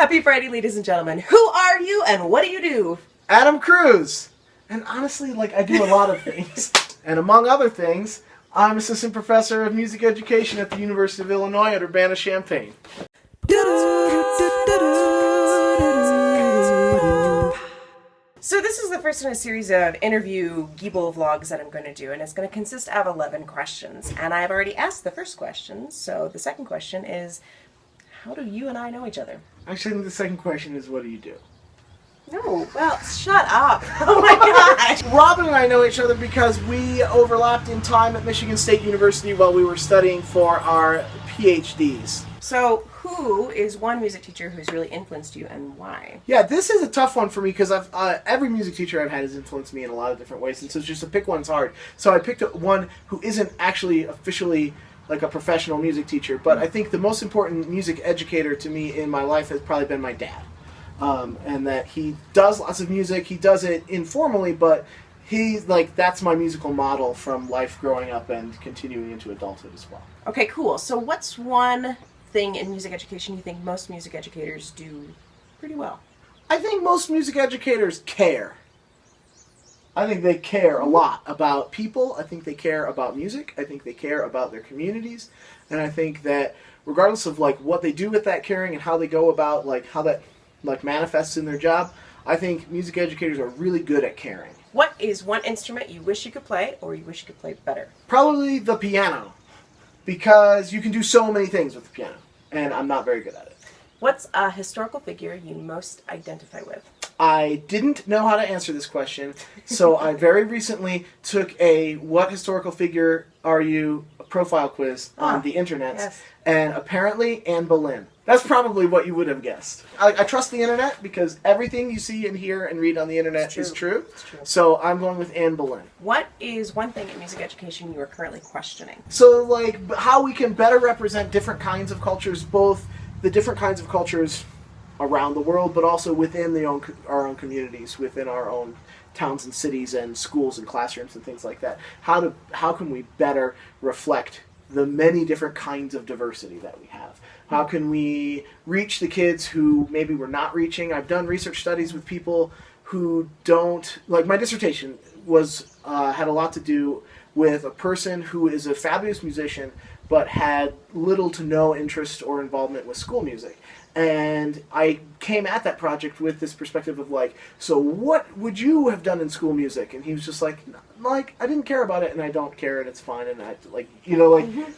Happy Friday, ladies and gentlemen. Who are you and what do you do? Adam Kruse. And honestly, I do a lot of things. And among other things, I'm assistant professor of music education at the University of Illinois at Urbana-Champaign. So this is the first in a series of interview Giebel vlogs that I'm going to do, and it's going to consist of 11 questions. And I've already asked the first question, so the second question is, how do you and I know each other? Actually, I think the second question is, what do you do? No, well, shut up. Oh my gosh. Robin and I know each other because we overlapped in time at Michigan State University while we were studying for our PhDs. So, who is one music teacher who's really influenced you and why? Yeah, this is a tough one for me because every music teacher I've had has influenced me in a lot of different ways, and so just to pick one's hard. So I picked one who isn't actually officially like a professional music teacher, but I think the most important music educator to me in my life has probably been my dad. And that he does lots of music, he does it informally, but he's that's my musical model from life growing up and continuing into adulthood as well. Okay, cool. So what's one thing in music education you think most music educators do pretty well? I think most music educators care. I think they care a lot about people. I think they care about music. I think they care about their communities. And I think that regardless of what they do with that caring and how they go about how that manifests in their job, I think music educators are really good at caring. What is one instrument you wish you could play or you wish you could play better? Probably the piano, because you can do so many things with the piano, and I'm not very good at it. What's a historical figure you most identify with? I didn't know how to answer this question, so I very recently took a what historical figure are you profile quiz on the internet, yes. And apparently Anne Boleyn. That's probably what you would have guessed. I trust the internet because everything you see and hear and read on the internet is true. It's true. So I'm going with Anne Boleyn. What is one thing in music education you are currently questioning? So how we can better represent different kinds of cultures, both the different kinds of cultures around the world, but also within our own communities, within our own towns and cities and schools and classrooms and things like that. How can we better reflect the many different kinds of diversity that we have? How can we reach the kids who maybe we're not reaching? I've done research studies with people who don't, my dissertation was had a lot to do with a person who is a fabulous musician but had little to no interest or involvement with school music. And I came at that project with this perspective of so what would you have done in school music? And he was just I didn't care about it, and I don't care, and it's fine, and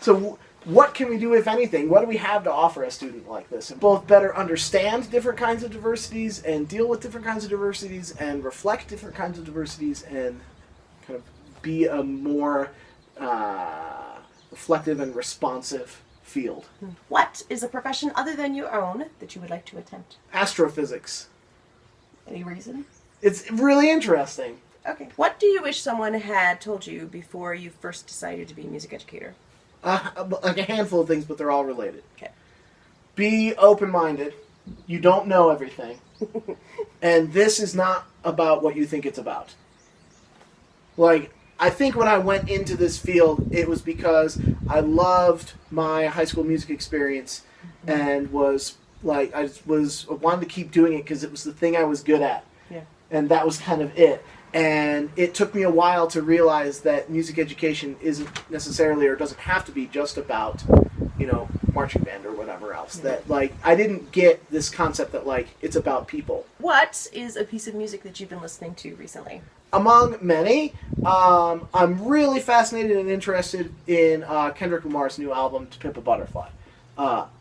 so what can we do, if anything? What do we have to offer a student like this? And both better understand different kinds of diversities and deal with different kinds of diversities and reflect different kinds of diversities and kind of be a more reflective and responsive field. What is a profession other than your own that you would like to attempt? Astrophysics. Any reason? It's really interesting. Okay. What do you wish someone had told you before you first decided to be a music educator? A handful of things, but they're all related. Okay. Be open-minded. You don't know everything. And this is not about what you think it's about. I think when I went into this field, it was because I loved my high school music experience and was I wanted to keep doing it because it was the thing I was good at. Yeah. And that was kind of it. And it took me a while to realize that music education isn't necessarily, or doesn't have to be, just about, marching band or whatever else. Yeah. That, I didn't get this concept that, it's about people. What is a piece of music that you've been listening to recently? Among many, I'm really fascinated and interested in Kendrick Lamar's new album, To Pimp a Butterfly.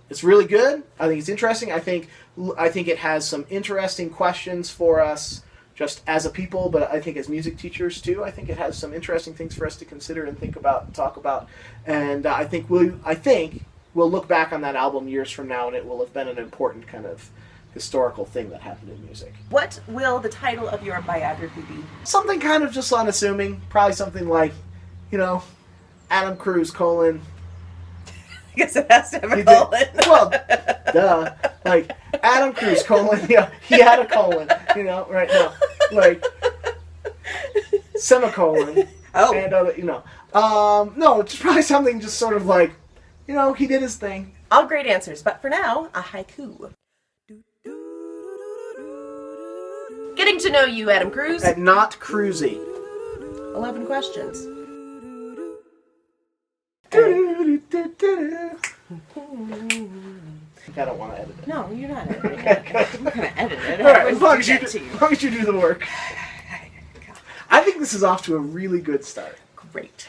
It's really good. I think it's interesting. I think it has some interesting questions for us just as a people, but I think as music teachers too. I think it has some interesting things for us to consider and think about and talk about. And I think we'll look back on that album years from now, and it will have been an important kind of historical thing that happened in music. What will the title of your biography be? Something kind of just unassuming. Probably something like, Adam Kruse, I guess it has to have a colon. Well, duh. Adam Kruse, he had a colon, right now. Semicolon. Oh. And no, it's probably something just sort of he did his thing. All great answers, but for now, a haiku. Getting to know you, Adam Kruse. At Not Kruse. 11 questions. I don't want to edit it. No, you're not editing it. I'm not going to edit it. All right, as long as you do the work. I I think this is off to a really good start. Great.